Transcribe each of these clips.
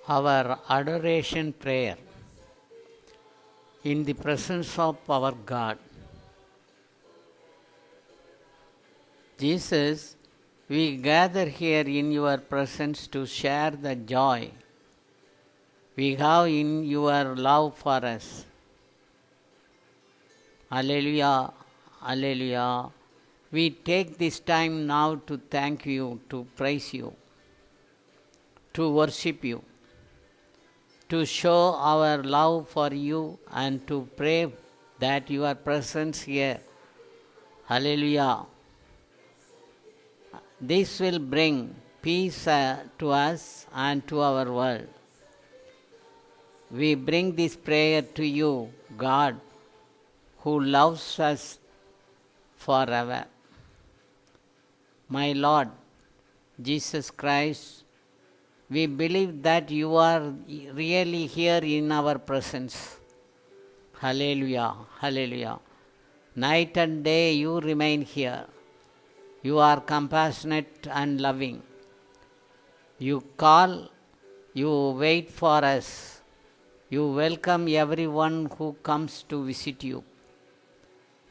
our adoration prayer in the presence of our God. Jesus, we gather here in your presence to share the joy we have in your love for us. Alleluia, Alleluia. We take this time now to thank you, to praise you, to worship you, to show our love for you and to pray that your presence here. Hallelujah. This will bring peace to us and to our world. We bring this prayer to you, God, who loves us forever. My Lord Jesus Christ, we believe that you are really here in our presence. Hallelujah, hallelujah. Night and day you remain here. You are compassionate and loving. You call, you wait for us. You welcome everyone who comes to visit you.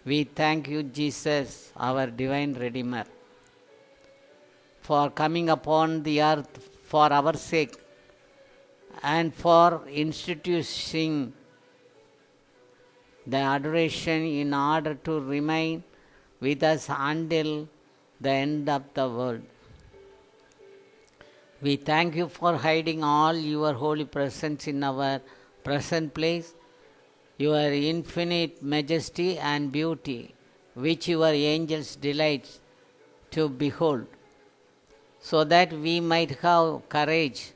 We thank you, Jesus, our divine Redeemer, for coming upon the earth for our sake and for instituting the adoration in order to remain with us until the end of the world. We thank you for hiding all your holy presence in our present place, your infinite majesty and beauty, which your angels delight to behold, so that we might have courage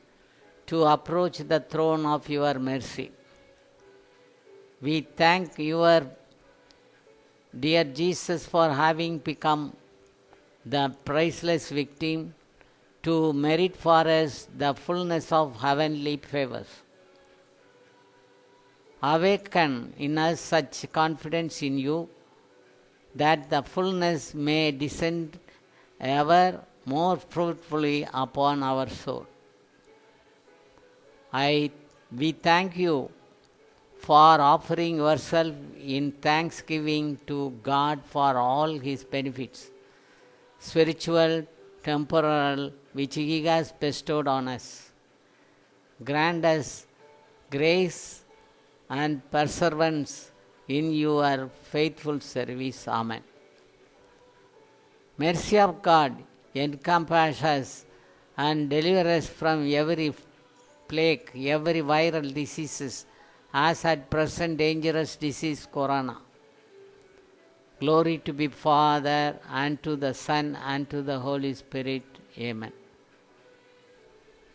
to approach the throne of your mercy. We thank your dear Jesus for having become the priceless victim to merit for us the fullness of heavenly favors. Awaken in us such confidence in you that the fullness may descend ever more fruitfully upon our soul. We thank you for offering yourself in thanksgiving to God for all his benefits, spiritual, temporal, which he has bestowed on us. Grant us grace and perseverance in your faithful service. Amen. Mercy of God, encompass us and deliver us from every plague, every viral diseases, as at present dangerous disease corona. Glory to be Father, and to the Son, and to the Holy Spirit. Amen.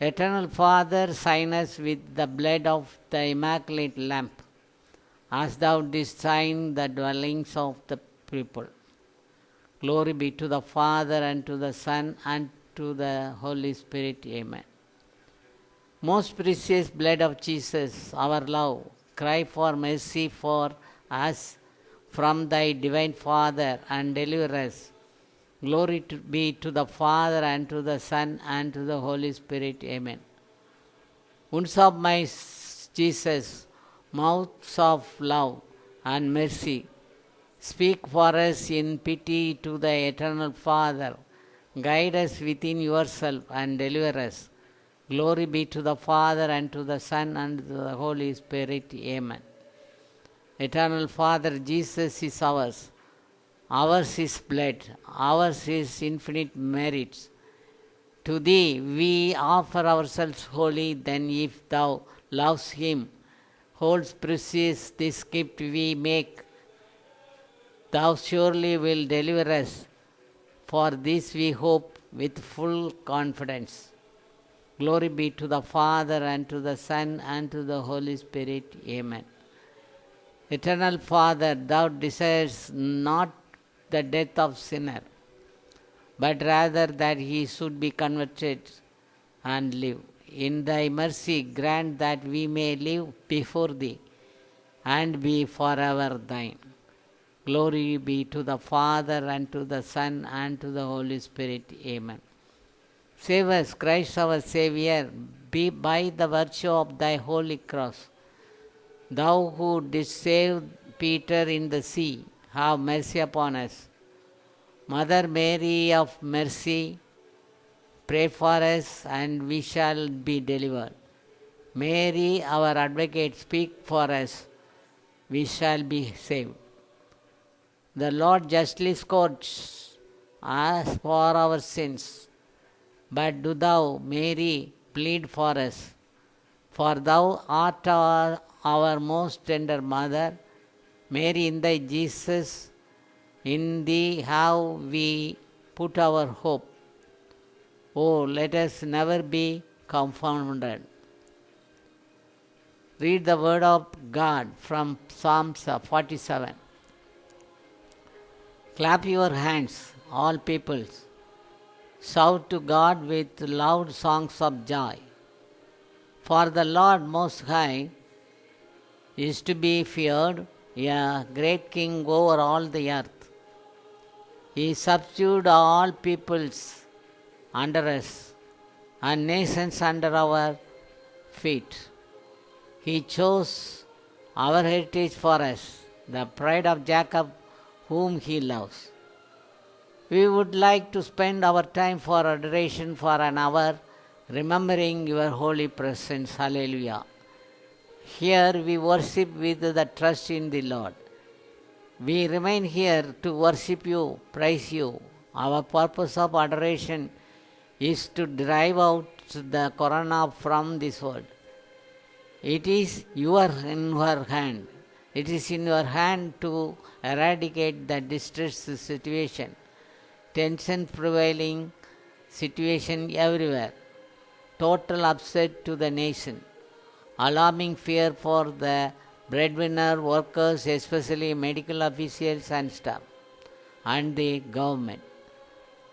Eternal Father, sign us with the blood of the Immaculate Lamb, as thou didst sign the dwellings of the people. Glory be to the Father, and to the Son, and to the Holy Spirit. Amen. Most precious blood of Jesus, our love, cry for mercy for us from thy divine Father, and deliver us. Glory be to the Father, and to the Son, and to the Holy Spirit. Amen. Wounds of my Jesus, mouths of love and mercy, speak for us in pity to the eternal Father. Guide us within yourself and deliver us. Glory be to the Father, and to the Son, and to the Holy Spirit. Amen. Eternal Father, Jesus is ours. Ours is blood. Ours is infinite merits. To thee we offer ourselves wholly. Then if thou lovest him, holds precious this gift we make, thou surely will deliver us. For this we hope with full confidence. Glory be to the Father, and to the Son, and to the Holy Spirit. Amen. Eternal Father, thou desirest not the death of sinner, but rather that he should be converted and live. In thy mercy grant that we may live before thee and be forever thine. Glory be to the Father, and to the Son, and to the Holy Spirit. Amen. Save us, Christ our Saviour, be by the virtue of thy holy cross. Thou who didst save Peter in the sea, have mercy upon us. Mother Mary of mercy, pray for us and we shall be delivered. Mary, our advocate, speak for us, we shall be saved. The Lord justly scourges us for our sins, but do thou, Mary, plead for us. For thou art our most tender mother. Mary, in thy Jesus, in thee have we put our hope. Oh, let us never be confounded. Read the word of God from Psalms 47. Clap your hands, all peoples. Shout to God with loud songs of joy. For the Lord Most High is to be feared, a great King over all the earth. He subdued all peoples under us and nations under our feet. He chose our heritage for us, the pride of Jacob, whom He loves. We would like to spend our time for adoration for an hour, remembering your holy presence. Hallelujah. Here we worship with the trust in the Lord. We remain here to worship you, praise you. Our purpose of adoration is to drive out the corona from this world. It is in your hand. It is in your hand to eradicate the distressed situation, tension prevailing situation everywhere, total upset to the nation, alarming fear for the breadwinner, workers, especially medical officials and staff, and the government.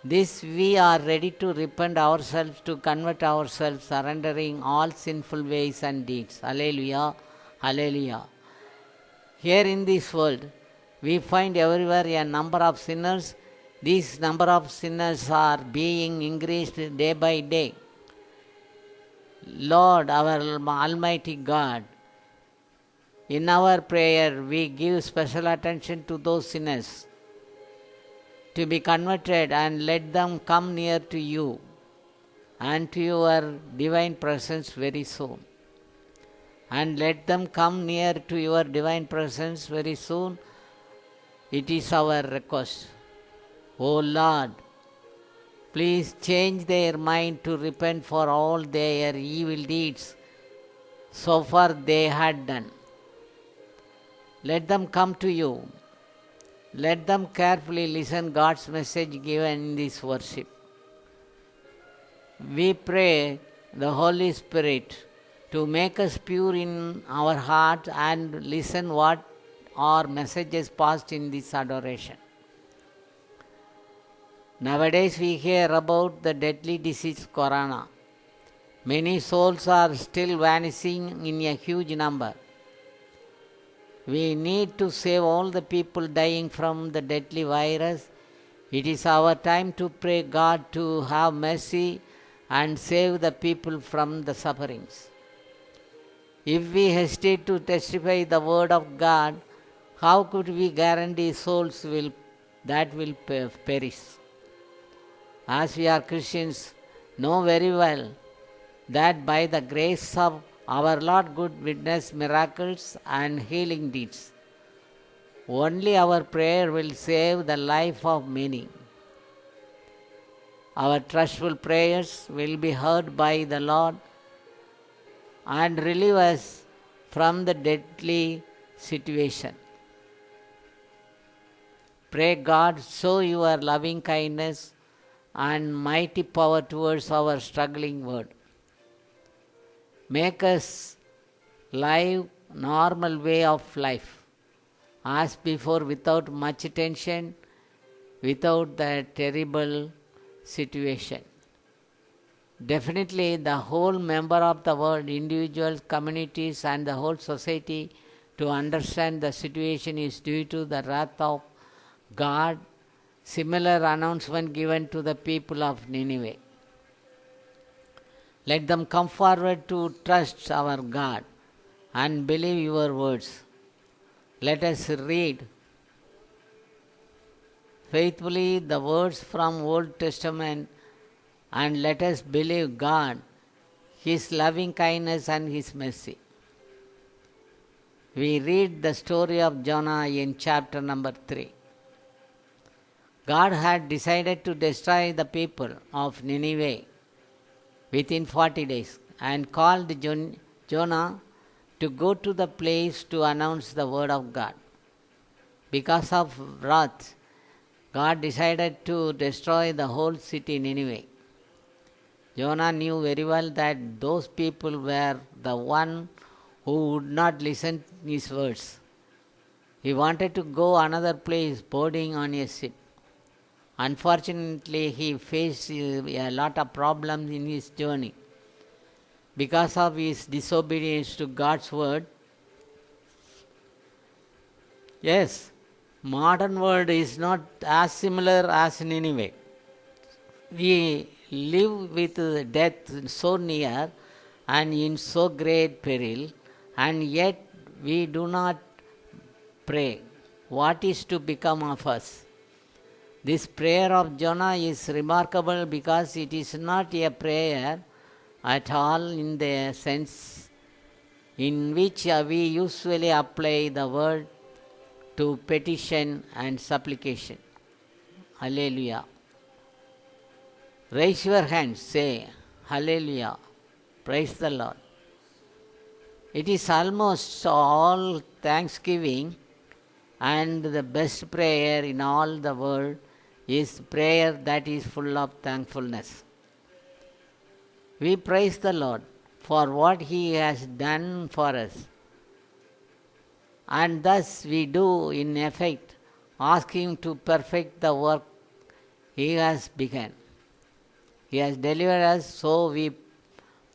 This we are ready to repent ourselves, to convert ourselves, surrendering all sinful ways and deeds. Hallelujah, hallelujah. Here in this world, we find everywhere a number of sinners. These number of sinners are being increased day by day. Lord, our Almighty God, in our prayer we give special attention to those sinners to be converted and let them come near to you and to your divine presence very soon. And let them come near to your divine presence very soon. It is our request. O Lord, please change their mind to repent for all their evil deeds so far they had done. Let them come to you. Let them carefully listen God's message given in this worship. We pray the Holy Spirit to make us pure in our heart and listen what are messages passed in this adoration. Nowadays we hear about the deadly disease corona. Many souls are still vanishing in a huge number. We need to save all the people dying from the deadly virus. It is our time to pray God to have mercy and save the people from the sufferings. If we hesitate to testify the word of God, how could we guarantee souls will perish? As we are Christians, know very well that by the grace of our Lord could witness miracles and healing deeds. Only our prayer will save the life of many. Our trustful prayers will be heard by the Lord and relieve us from the deadly situation. Pray God, show your loving kindness and mighty power towards our struggling world. Make us live normal way of life, as before, without much tension, without the terrible situation. Definitely the whole member of the world, individuals, communities and the whole society to understand the situation is due to the wrath of God. Similar announcement given to the people of Nineveh. Let them come forward to trust our God and believe your words. Let us read faithfully the words from Old Testament and let us believe God, His loving kindness and His mercy. We read the story of Jonah in chapter number 3. God had decided to destroy the people of Nineveh within 40 days and called Jonah to go to the place to announce the word of God. Because of wrath, God decided to destroy the whole city Nineveh. Jonah knew very well that those people were the one who would not listen to his words. He wanted to go another place boarding on a ship. Unfortunately, he faced a lot of problems in his journey. Because of his disobedience to God's word, yes, modern world is not as similar as Nineveh. We live with death so near and in so great peril, and yet we do not pray. What is to become of us? This prayer of Jonah is remarkable because it is not a prayer at all in the sense in which we usually apply the word to petition and supplication. Hallelujah. Raise your hands, say Hallelujah. Praise the Lord. It is almost all thanksgiving, and the best prayer in all the world is prayer that is full of thankfulness. We praise the Lord for what He has done for us, and thus we do in effect ask Him to perfect the work He has begun. He has delivered us, so we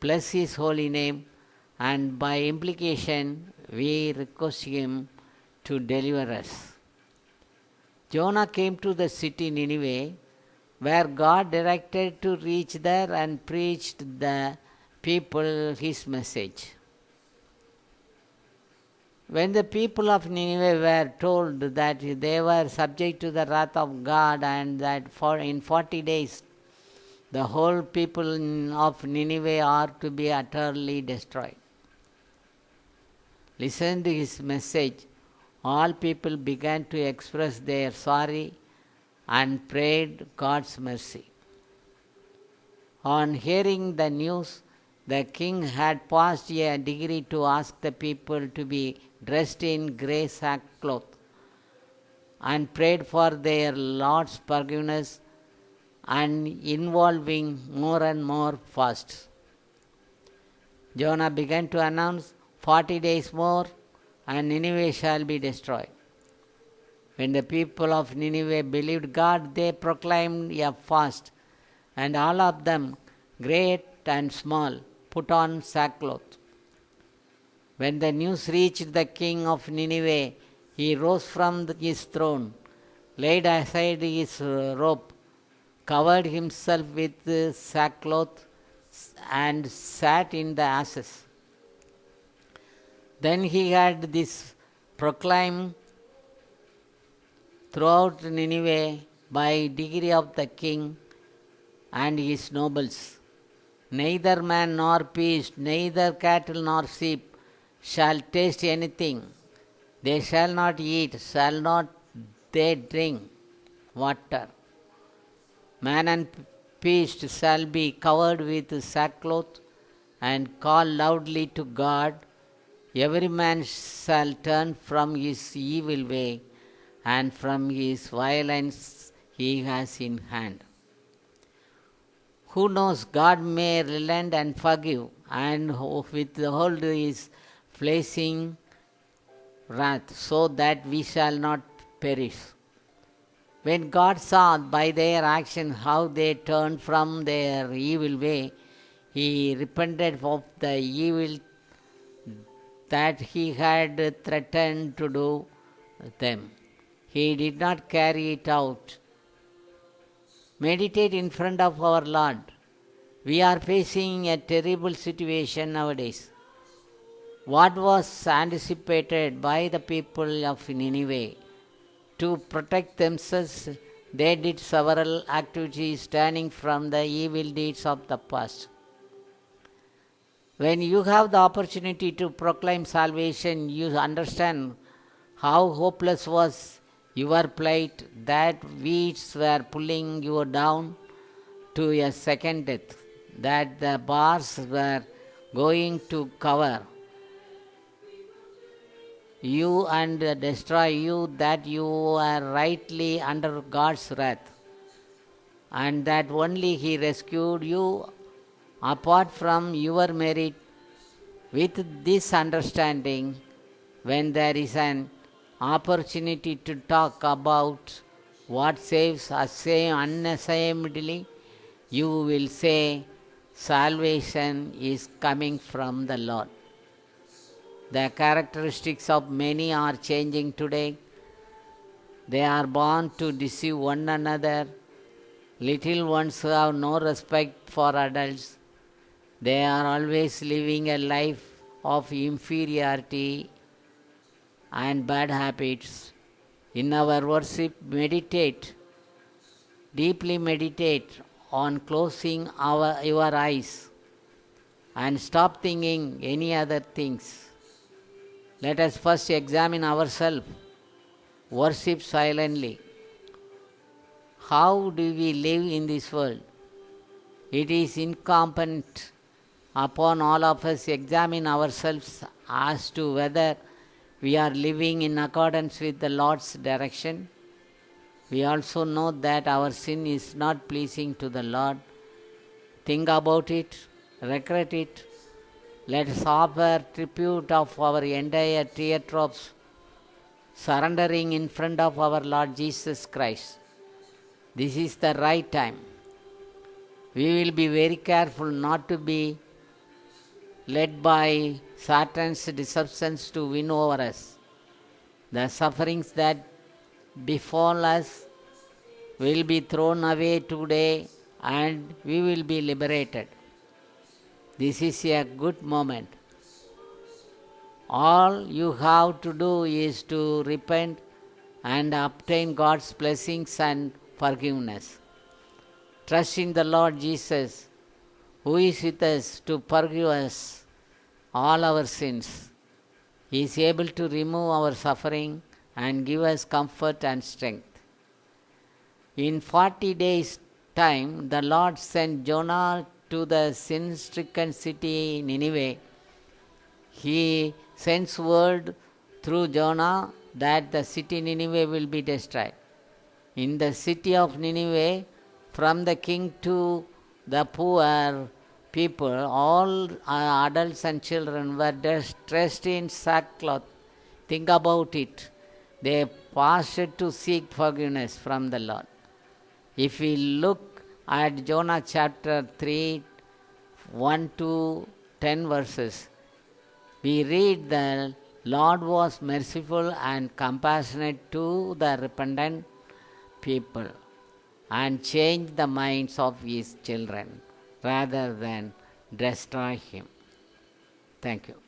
bless His holy name, and by implication we request Him to deliver us. Jonah came to the city Nineveh, where God directed to reach there and preached the people His message. When the people of Nineveh were told that they were subject to the wrath of God and that in 40 days the whole people of Nineveh are to be utterly destroyed, listen to His message. All people began to express their sorry and prayed God's mercy. On hearing the news, the king had passed a decree to ask the people to be dressed in grey sackcloth and prayed for their Lord's forgiveness and involving more and more fasts. Jonah began to announce 40 days more and Nineveh shall be destroyed. When the people of Nineveh believed God, they proclaimed a fast, and all of them, great and small, put on sackcloth. When the news reached the king of Nineveh, he rose from his throne, laid aside his robe, covered himself with sackcloth, and sat in the ashes. Then he had this proclaimed throughout Nineveh by decree of the king and his nobles: neither man nor beast, neither cattle nor sheep shall taste anything. They shall not eat, shall not they drink water. Man and beast shall be covered with sackcloth and call loudly to God. Every man shall turn from his evil way and from his violence he has in hand. Who knows, God may relent and forgive and withhold his flashing wrath, so that we shall not perish. When God saw by their action how they turned from their evil way, He repented of the evil that He had threatened to do them. He did not carry it out. Meditate in front of our Lord. We are facing a terrible situation nowadays. What was anticipated by the people of Nineveh to protect themselves, they did several activities turning from the evil deeds of the past. When you have the opportunity to proclaim salvation, you understand how hopeless was your plight, that weeds were pulling you down to a second death, that the bars were going to cover you and destroy you, that you are rightly under God's wrath, and that only He rescued you apart from your merit. With this understanding, when there is an opportunity to talk about what saves us unashamedly, you will say, salvation is coming from the Lord. The characteristics of many are changing today. They are born to deceive one another. Little ones have no respect for adults. They are always living a life of inferiority and bad habits. In our worship, deeply meditate on closing your eyes and stop thinking any other things. Let us first examine ourselves. Worship silently. How do we live in this world? It is incumbent upon all of us to examine ourselves as to whether we are living in accordance with the Lord's direction. We also know that our sin is not pleasing to the Lord. Think about it, regret it. Let us offer tribute of our entire teardrops, surrendering in front of our Lord Jesus Christ. This is the right time. We will be very careful not to be led by Satan's deceptions to win over us. The sufferings that befall us will be thrown away today and we will be liberated. This is a good moment. All you have to do is to repent and obtain God's blessings and forgiveness. Trust in the Lord Jesus, who is with us to forgive us all our sins. He is able to remove our suffering and give us comfort and strength. In 40 days' time, the Lord sent Jonah to the sin-stricken city Nineveh. He sends word through Jonah that the city Nineveh will be destroyed. In the city of Nineveh, from the king to the poor people, all adults and children were dressed in sackcloth. Think about it. They passed to seek forgiveness from the Lord. If we look at Jonah chapter 3, 1 to 10 verses, we read the Lord was merciful and compassionate to the repentant people and changed the minds of his children rather than destroy him. Thank you.